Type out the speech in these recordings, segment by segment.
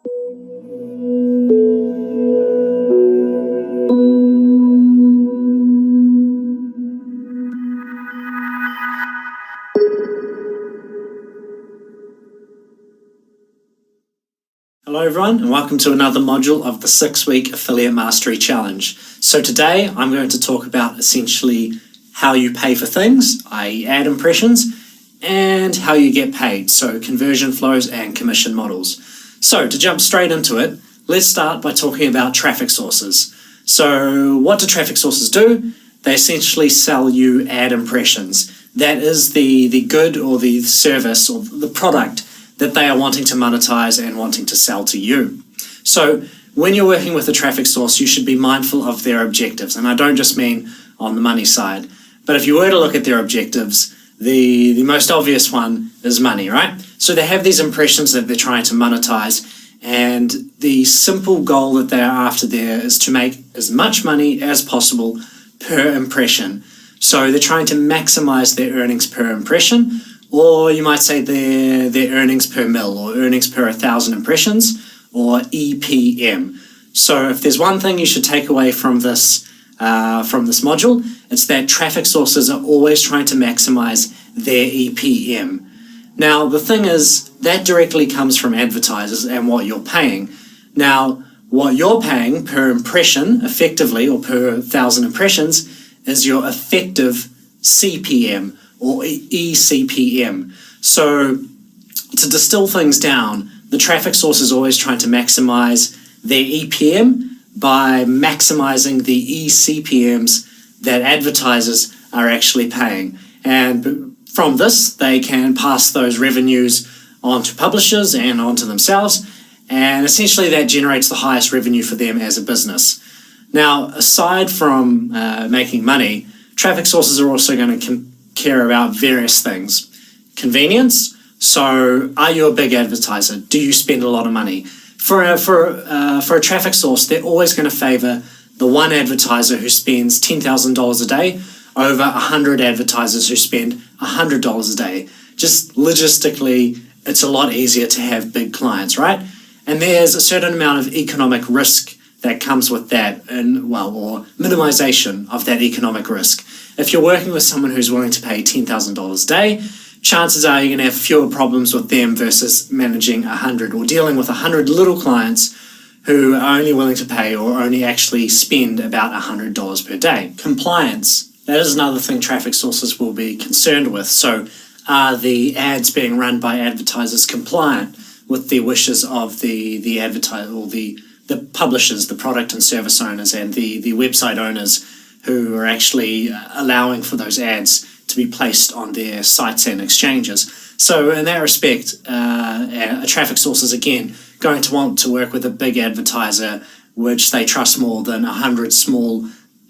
Hello everyone, and welcome to another module of the 6-week Affiliate Mastery Challenge. So today I'm going to talk about essentially how you pay for things, i.e. ad impressions, and how you get paid, so conversion flows and commission models. So to jump straight into it, let's start by talking about traffic sources. So what do traffic sources do? They essentially sell you ad impressions. That is the good or the service or the product that they are wanting to monetize and wanting to sell to you. So when you're working with a traffic source, you should be mindful of their objectives. And I don't just mean on the money side, but if you were to look at their objectives, the most obvious one is money, right? So they have these impressions that they're trying to monetize, and the simple goal that they are after there is to make as much money as possible per impression. So they're trying to maximize their earnings per impression, or you might say their earnings per mil, or earnings per 1,000 impressions, or EPM. So if there's one thing you should take away from this module, it's that traffic sources are always trying to maximize their EPM. Now, the thing is, that directly comes from advertisers and what you're paying. Now, what you're paying per impression, effectively, or per 1,000 impressions, is your effective CPM, or eCPM. So to distill things down, the traffic source is always trying to maximize their EPM by maximizing the eCPMs that advertisers are actually paying. And from this, they can pass those revenues on to publishers and onto themselves, and essentially that generates the highest revenue for them as a business. Now, aside from making money, traffic sources are also going to care about various things. Convenience. So are you a big advertiser? Do you spend a lot of money? For a traffic source, they're always going to favor the one advertiser who spends $10,000 a day over 100 advertisers who spend $100 a day. Just logistically, it's a lot easier to have big clients, right? And there's a certain amount of economic risk that comes with that, or minimization of that economic risk. If you're working with someone who's willing to pay $10,000 a day, chances are you're going to have fewer problems with them versus managing 100 or dealing with 100 little clients who are only willing to pay or only actually spend about $100 per day. Compliance. That is another thing traffic sources will be concerned with. So are the ads being run by advertisers compliant with the wishes of the advertiser or the publishers, the product and service owners, and the website owners who are actually allowing for those ads to be placed on their sites and exchanges. So in that respect, a traffic source is again going to want to work with a big advertiser which they trust more than 100 small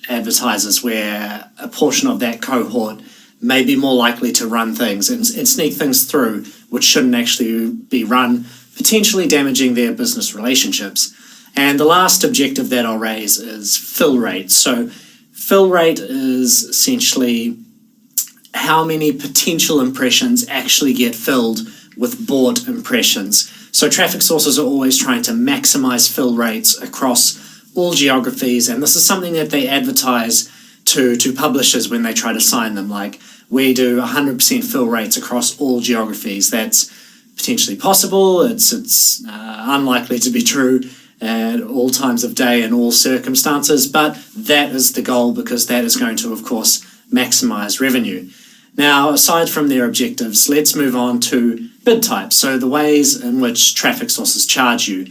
advertisers, where a portion of that cohort may be more likely to run things and sneak things through which shouldn't actually be run, potentially damaging their business relationships. And the last objective that I'll raise is fill rate. So fill rate is essentially how many potential impressions actually get filled with bought impressions. So traffic sources are always trying to maximize fill rates across all geographies, and this is something that they advertise to publishers when they try to sign them. Like, we do 100% fill rates across all geographies. That's potentially possible. It's unlikely to be true at all times of day and all circumstances, but that is the goal because that is going to, of course, maximize revenue. Now, aside from their objectives, let's move on to bid types, so the ways in which traffic sources charge you.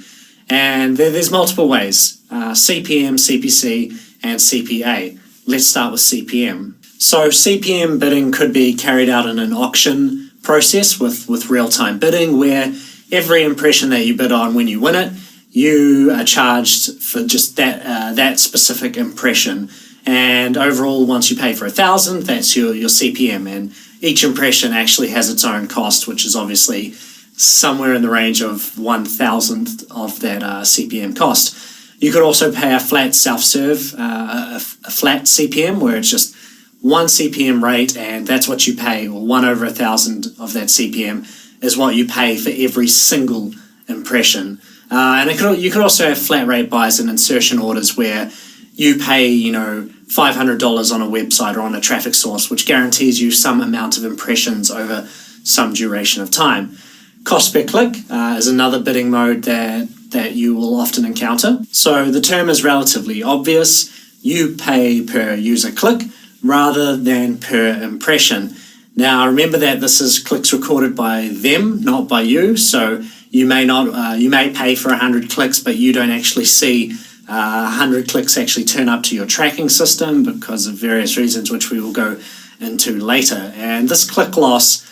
And there's multiple ways, CPM, CPC, and CPA. Let's start with CPM. So CPM bidding could be carried out in an auction process with real-time bidding, where every impression that you bid on when you win it, you are charged for just that specific impression. And overall, once you pay for 1,000, that's your CPM, and each impression actually has its own cost, which is obviously somewhere in the range of 1,000th of that CPM cost. You could also pay a flat self-serve, a flat CPM, where it's just one CPM rate, and that's what you pay, or 1 over 1,000 of that CPM is what you pay for every single impression. And you could also have flat rate buys and insertion orders where you pay, $500 on a website or on a traffic source, which guarantees you some amount of impressions over some duration of time. Cost per click is another bidding mode that you will often encounter. So the term is relatively obvious. You pay per user click rather than per impression. Now remember that this is clicks recorded by them, not by you. So you may pay for 100 clicks, but you don't actually see 100 clicks actually turn up to your tracking system because of various reasons, which we will go into later. And this click loss,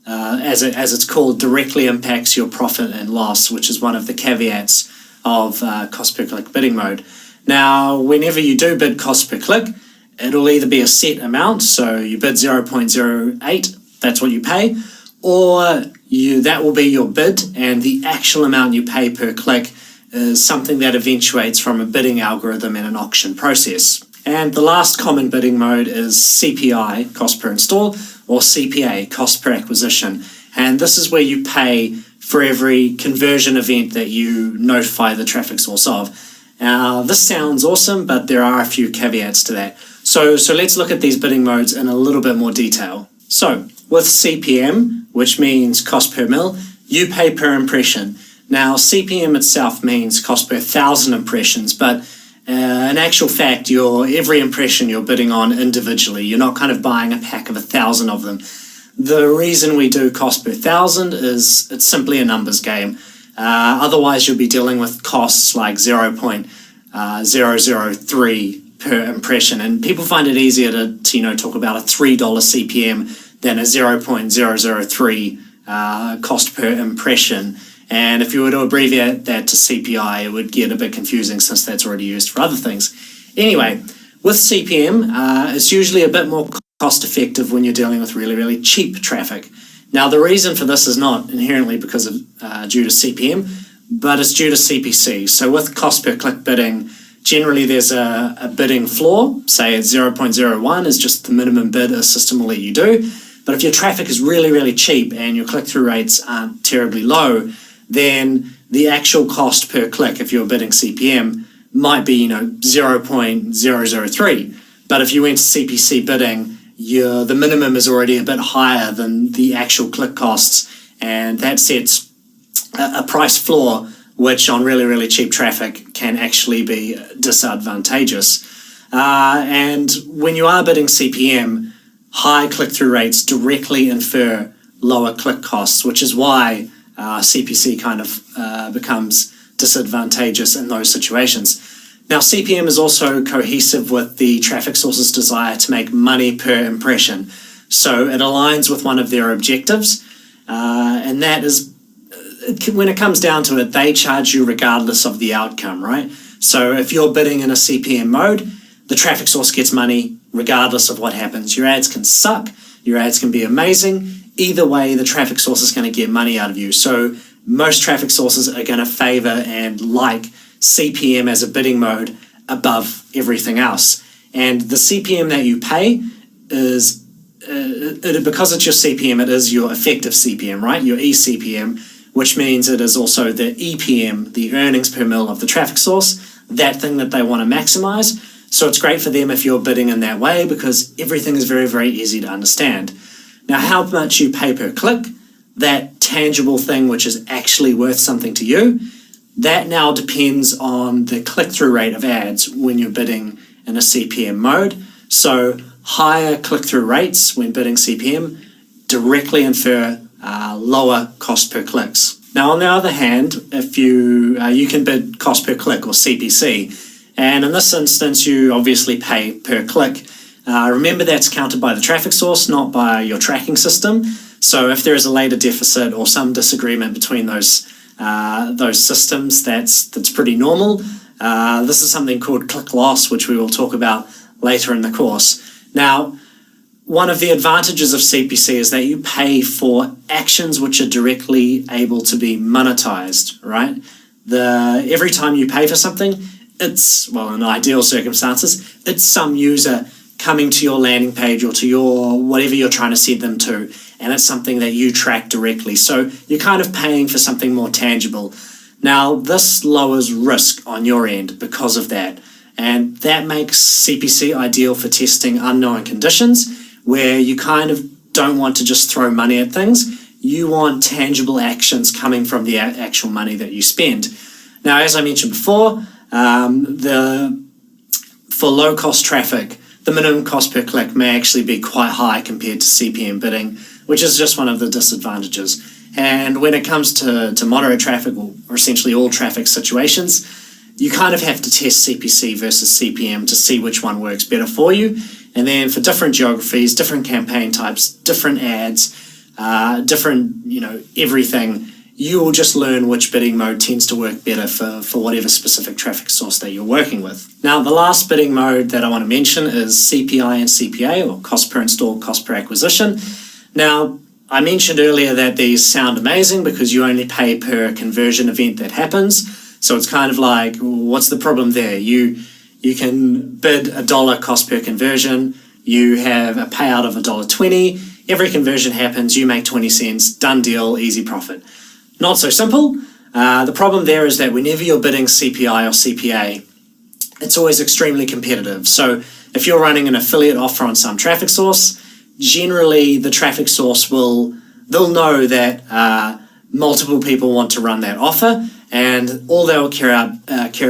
as it's called, directly impacts your profit and loss, which is one of the caveats of cost per click bidding mode. Now, whenever you do bid cost per click, it'll either be a set amount, so you bid 0.08, that's what you pay, or that will be your bid, and the actual amount you pay per click is something that eventuates from a bidding algorithm in an auction process. And the last common bidding mode is CPI, cost per install, or CPA, cost per acquisition. And this is where you pay for every conversion event that you notify the traffic source of. Now, this sounds awesome, but there are a few caveats to that. So let's look at these bidding modes in a little bit more detail. So with CPM, which means cost per mil, you pay per impression. Now, CPM itself means cost per 1,000 impressions, but in actual fact, every impression you're bidding on individually. You're not kind of buying a pack of 1,000 of them. The reason we do cost per 1,000 is it's simply a numbers game. Otherwise, you'll be dealing with costs like 0.003 per impression, and people find it easier to talk about a $3 CPM than a 0.003 cost per impression. And if you were to abbreviate that to CPI, it would get a bit confusing since that's already used for other things. Anyway, with CPM, it's usually a bit more cost effective when you're dealing with really, really cheap traffic. Now, the reason for this is not inherently because of due to CPM, but it's due to CPC. So with cost per click bidding, generally there's a bidding floor, say it's 0.01 is just the minimum bid a system will let you do. But if your traffic is really, really cheap and your click-through rates aren't terribly low, then the actual cost per click, if you're bidding CPM, might be 0.003. But if you went to CPC bidding, the minimum is already a bit higher than the actual click costs, and that sets a price floor which on really, really cheap traffic can actually be disadvantageous. And when you are bidding CPM, high click-through rates directly infer lower click costs, which is why CPC kind of becomes disadvantageous in those situations. Now, CPM is also cohesive with the traffic source's desire to make money per impression. So it aligns with one of their objectives, and that is, when it comes down to it, they charge you regardless of the outcome, right? So if you're bidding in a CPM mode, the traffic source gets money regardless of what happens. Your ads can suck, your ads can be amazing. Either way, the traffic source is going to get money out of you. So most traffic sources are going to favor and like CPM as a bidding mode above everything else. And the CPM that you pay is, because it's your CPM, it is your effective CPM, right? Your eCPM, which means it is also the EPM, the earnings per mil of the traffic source, that thing that they want to maximize. So it's great for them if you're bidding in that way because everything is very, very easy to understand. Now, how much you pay per click, that tangible thing which is actually worth something to you, that now depends on the click-through rate of ads when you're bidding in a CPM mode. So higher click-through rates when bidding CPM directly infer lower cost per clicks. Now, on the other hand, if you can bid cost per click or CPC, and in this instance, you obviously pay per click. Remember, that's counted by the traffic source, not by your tracking system. So if there is a later deficit or some disagreement between those systems, that's pretty normal. This is something called click loss, which we will talk about later in the course. Now, one of the advantages of CPC is that you pay for actions which are directly able to be monetized, right? Every time you pay for something, it's, well, in ideal circumstances, it's some user coming to your landing page or to your whatever you're trying to send them to, and it's something that you track directly. So you're kind of paying for something more tangible. Now, this lowers risk on your end because of that, and that makes CPC ideal for testing unknown conditions where you kind of don't want to just throw money at things. You want tangible actions coming from the actual money that you spend. Now, as I mentioned before, for low-cost traffic, the minimum cost per click may actually be quite high compared to CPM bidding, which is just one of the disadvantages. And when it comes to moderate traffic, or essentially all traffic situations, you kind of have to test CPC versus CPM to see which one works better for you. And then for different geographies, different campaign types, different ads, different, everything, you will just learn which bidding mode tends to work better for whatever specific traffic source that you're working with. Now, the last bidding mode that I want to mention is CPI and CPA, or cost per install, cost per acquisition. Now, I mentioned earlier that these sound amazing because you only pay per conversion event that happens. So it's kind of like, what's the problem there? You can bid $1 cost per conversion. You have a payout of $1.20. Every conversion happens, you make 20 cents, done deal, easy profit. Not so simple. The problem there is that whenever you're bidding CPI or CPA, it's always extremely competitive. So if you're running an affiliate offer on some traffic source, generally the traffic source they'll know that multiple people want to run that offer, and all they'll care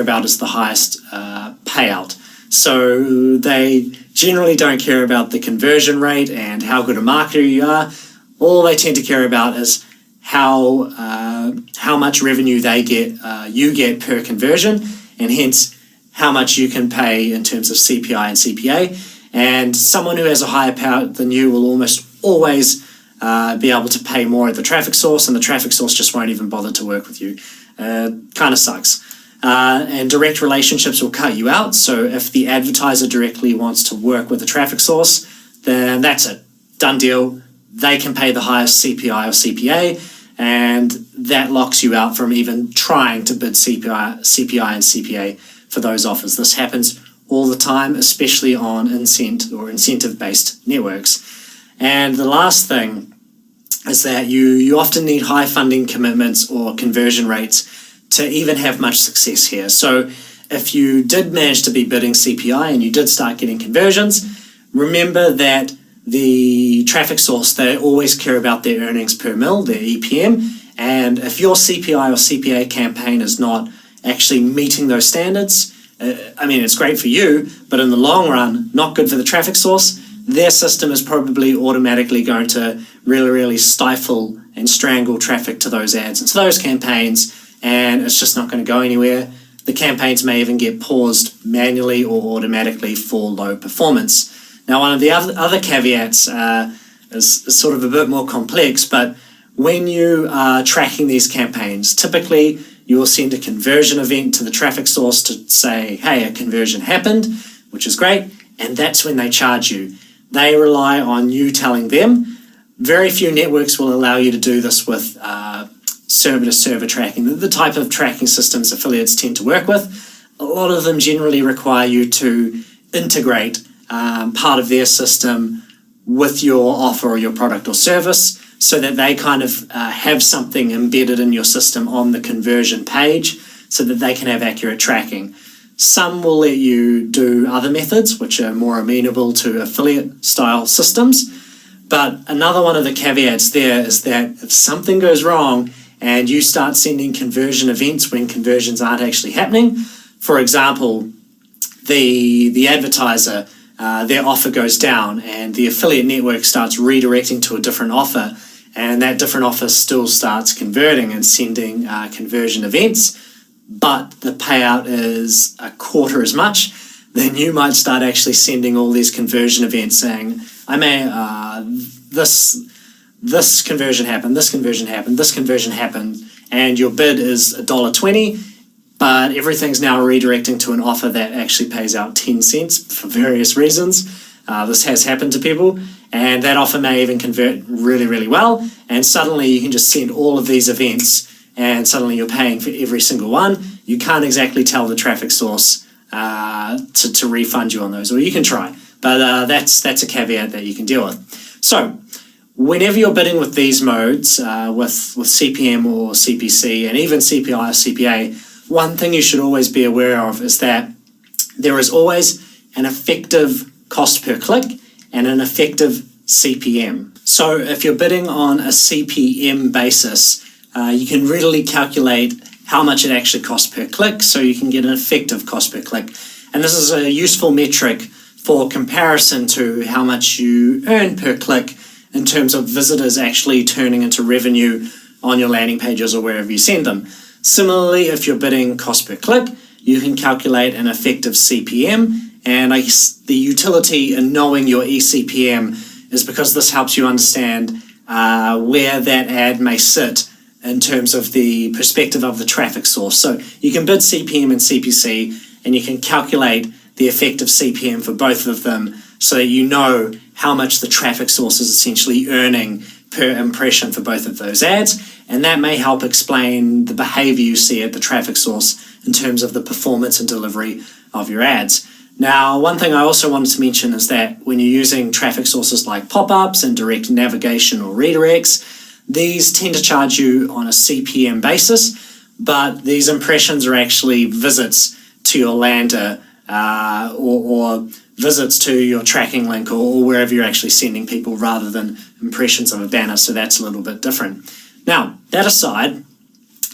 about is the highest payout. So they generally don't care about the conversion rate and how good a marketer you are. All they tend to care about is how much revenue you get per conversion, and hence how much you can pay in terms of CPI and CPA. And someone who has a higher payout than you will almost always be able to pay more at the traffic source, and the traffic source just won't even bother to work with you. Kind of sucks. And direct relationships will cut you out. So if the advertiser directly wants to work with the traffic source, then that's it. Done deal. They can pay the highest CPI or CPA, and that locks you out from even trying to bid CPI and CPA for those offers. This happens all the time, especially on incentive-based networks. And the last thing is that you often need high funding commitments or conversion rates to even have much success here. So if you did manage to be bidding CPI and you did start getting conversions, remember that the traffic source, they always care about their earnings per mil, their EPM, and if your CPI or CPA campaign is not actually meeting those standards, it's great for you, but in the long run, not good for the traffic source. Their system is probably automatically going to really, really stifle and strangle traffic to those ads and to those campaigns, and it's just not going to go anywhere. The campaigns may even get paused manually or automatically for low performance. Now, one of the other caveats is sort of a bit more complex, but when you are tracking these campaigns, typically you will send a conversion event to the traffic source to say, hey, a conversion happened, which is great, and that's when they charge you. They rely on you telling them. Very few networks will allow you to do this with server-to-server tracking, the type of tracking systems affiliates tend to work with. A lot of them generally require you to integrate part of their system with your offer or your product or service, so that they kind of have something embedded in your system on the conversion page so that they can have accurate tracking. Some will let you do other methods which are more amenable to affiliate style systems, but another one of the caveats there is that if something goes wrong and you start sending conversion events when conversions aren't actually happening, for example, the advertiser, their offer goes down and the affiliate network starts redirecting to a different offer, and that different offer still starts converting and sending conversion events, but the payout is a quarter as much, then you might start actually sending all these conversion events saying, this conversion happened, this conversion happened, this conversion happened, and your bid is $1.20, but everything's now redirecting to an offer that actually pays out 10 cents for various reasons. This has happened to people, and that offer may even convert really, really well, and suddenly you can just send all of these events, and suddenly you're paying for every single one. You can't exactly tell the traffic source to refund you on those, or you can try, but that's a caveat that you can deal with. So whenever you're bidding with these modes, with CPM or CPC and even CPI or CPA, one thing you should always be aware of is that there is always an effective cost per click and an effective CPM. So if you're bidding on a CPM basis, you can readily calculate how much it actually costs per click, so you can get an effective cost per click. And this is a useful metric for comparison to how much you earn per click in terms of visitors actually turning into revenue on your landing pages or wherever you send them. Similarly, if you're bidding cost per click, you can calculate an effective CPM, and I guess the utility in knowing your eCPM is because this helps you understand where that ad may sit in terms of the perspective of the traffic source. So you can bid CPM and CPC, and you can calculate the effective CPM for both of them so that you know how much the traffic source is essentially earning per impression for both of those ads, and that may help explain the behavior you see at the traffic source in terms of the performance and delivery of your ads. Now, one thing I also wanted to mention is that when you're using traffic sources like pop-ups and direct navigation or redirects, these tend to charge you on a CPM basis, but these impressions are actually visits to your lander or visits to your tracking link or wherever you're actually sending people rather than impressions of a banner, so that's a little bit different. Now, that aside,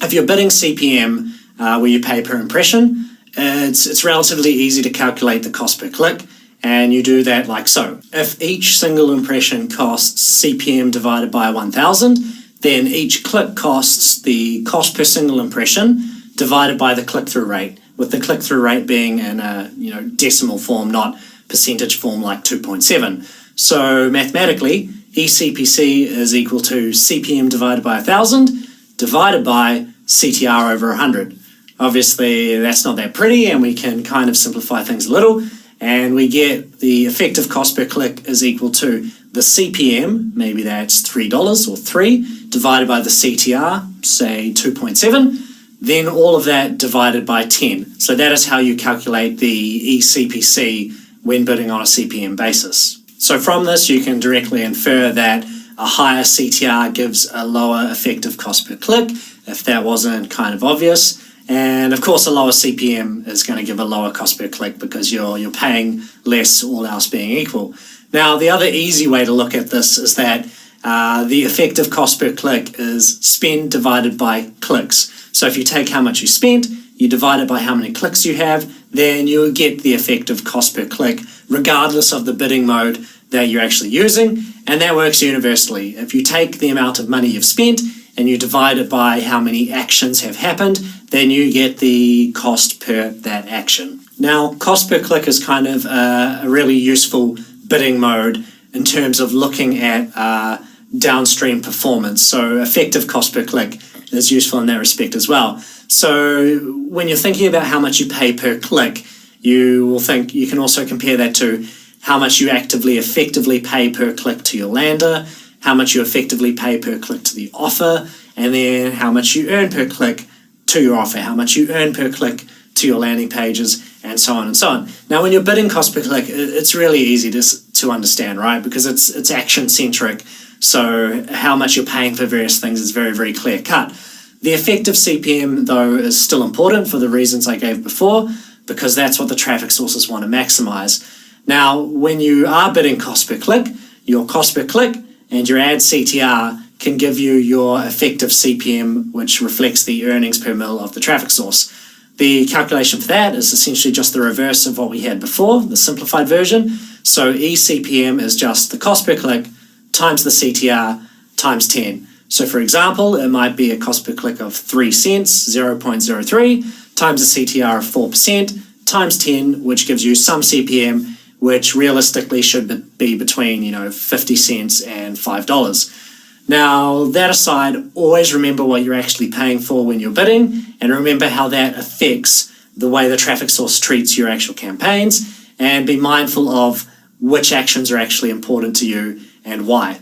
if you're bidding CPM where you pay per impression, it's relatively easy to calculate the cost per click, and you do that like so. If each single impression costs CPM divided by 1,000, then each click costs the cost per single impression divided by the click-through rate, with the click-through rate being in a decimal form, not percentage form like 2.7. So mathematically, eCPC is equal to CPM divided by 1,000 divided by CTR over 100. Obviously, that's not that pretty, and we can kind of simplify things a little, and we get the effective cost per click is equal to the CPM, maybe that's $3 or 3, divided by the CTR, say 2.7, then all of that divided by 10. So that is how you calculate the eCPC when bidding on a CPM basis. So from this, you can directly infer that a higher CTR gives a lower effective cost per click, if that wasn't kind of obvious. And of course, a lower CPM is going to give a lower cost per click because you're paying less, all else being equal. Now, the other easy way to look at this is that the effective cost per click is spend divided by clicks. So if you take how much you spent, you divide it by how many clicks you have, then you'll get the effective cost per click, regardless of the bidding mode that you're actually using. And that works universally. If you take the amount of money you've spent and you divide it by how many actions have happened, then you get the cost per that action. Now, cost per click is kind of a really useful bidding mode in terms of looking at downstream performance. So effective cost per click is useful in that respect as well. So when you're thinking about how much you pay per click, you will think you can also compare that to how much you effectively pay per click to your lander, how much you effectively pay per click to the offer, and then how much you earn per click to your offer, how much you earn per click to your landing pages, and so on and so on. Now, when you're bidding cost per click, it's really easy to understand, right? Because it's action-centric, so how much you're paying for various things is very, very clear-cut. The effective CPM, though, is still important for the reasons I gave before, because that's what the traffic sources want to maximize. Now, when you are bidding cost per click, your cost per click and your ad CTR can give you your effective CPM, which reflects the earnings per mil of the traffic source. The calculation for that is essentially just the reverse of what we had before, the simplified version. So eCPM is just the cost per click times the CTR times 10. So for example, it might be a cost per click of 3 cents, 0.03, times a CTR of 4%, times 10, which gives you some CPM, which realistically should be between 50 cents and $5. Now, that aside, always remember what you're actually paying for when you're bidding, and remember how that affects the way the traffic source treats your actual campaigns, and be mindful of which actions are actually important to you and why.